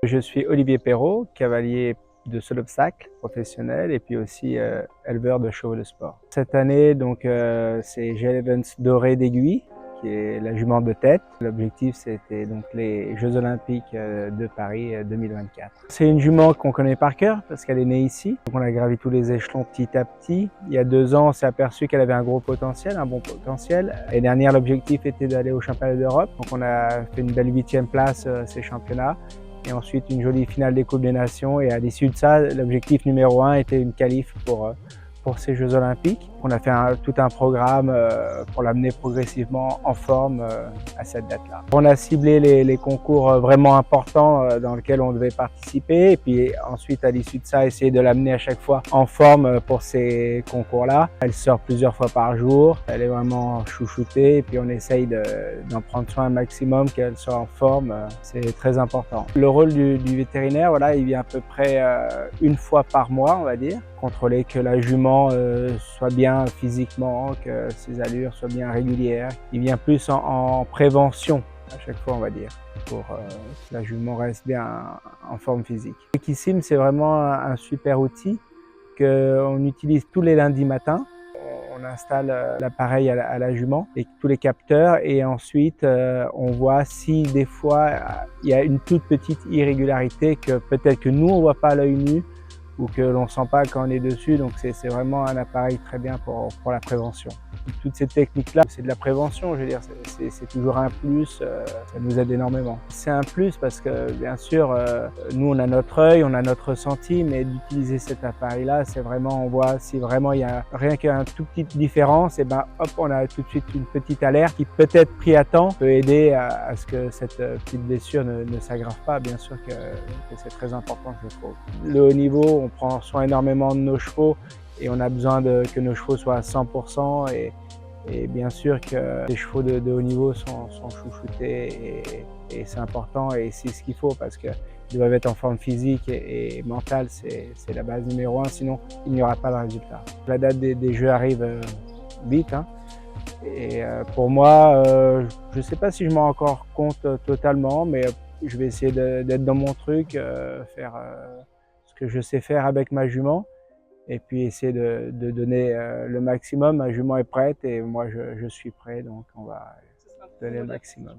Je suis Olivier Perrault, cavalier de saut d'obstacle professionnel et puis aussi éleveur de chevaux de sport. Cette année, donc, c'est G-Evans Doré d'Aiguille, qui est la jument de tête. L'objectif, c'était donc les Jeux Olympiques de Paris 2024. C'est une jument qu'on connaît par cœur parce qu'elle est née ici. Donc on a gravi tous les échelons petit à petit. Il y a 2 ans, on s'est aperçu qu'elle avait un gros potentiel, un bon potentiel. L'année dernière, l'objectif était d'aller au championnat d'Europe. Donc on a fait une belle 8e place à ces championnats. Et ensuite une jolie finale des Coupes des Nations. Et à l'issue de ça, l'objectif numéro 1 était une qualif pour ces Jeux Olympiques. On a fait tout un programme pour l'amener progressivement en forme à cette date-là. On a ciblé les concours vraiment importants dans lesquels on devait participer et puis ensuite à l'issue de ça, essayer de l'amener à chaque fois en forme pour ces concours-là. Elle sort plusieurs fois par jour, elle est vraiment chouchoutée et puis on essaye d'en prendre soin un maximum, qu'elle soit en forme, c'est très important. Le rôle du vétérinaire, voilà, il vient à peu près une fois par mois, on va dire, contrôler que la jument soit bien physiquement, que ses allures soient bien régulières. Il vient plus en prévention à chaque fois, on va dire, pour que la jument reste bien en forme physique. Equisim, c'est vraiment un super outil qu'on utilise tous les lundis matins. On installe l'appareil à la jument et tous les capteurs et ensuite on voit si des fois il y a une toute petite irrégularité que peut-être que nous on voit pas à l'œil nu ou que l'on sent pas quand on est dessus, donc c'est vraiment un appareil très bien pour la prévention. Toutes ces techniques-là, c'est de la prévention, je veux dire, c'est toujours un plus, ça nous aide énormément. C'est un plus parce que bien sûr, nous on a notre œil, on a notre ressenti, mais d'utiliser cet appareil-là, c'est vraiment, on voit si vraiment il y a rien qu'une toute petite différence, et ben hop, on a tout de suite une petite alerte qui peut-être pris à temps peut aider à ce que cette petite blessure ne s'aggrave pas. Bien sûr que c'est très important, je trouve. Le haut niveau, on prend soin énormément de nos chevaux et on a besoin que nos chevaux soient à 100% et bien sûr que les chevaux de haut niveau sont chouchoutés et c'est important et c'est ce qu'il faut parce qu'ils doivent être en forme physique et mentale, c'est la base numéro 1, sinon il n'y aura pas de résultat. La date des Jeux arrive vite, hein, et pour moi, je ne sais pas si je m'en rends encore compte totalement, mais je vais essayer d'être dans mon truc, faire ce que je sais faire avec ma jument et puis essayer de donner le maximum. Ma jument est prête et moi je suis prêt, donc on va donner le maximum.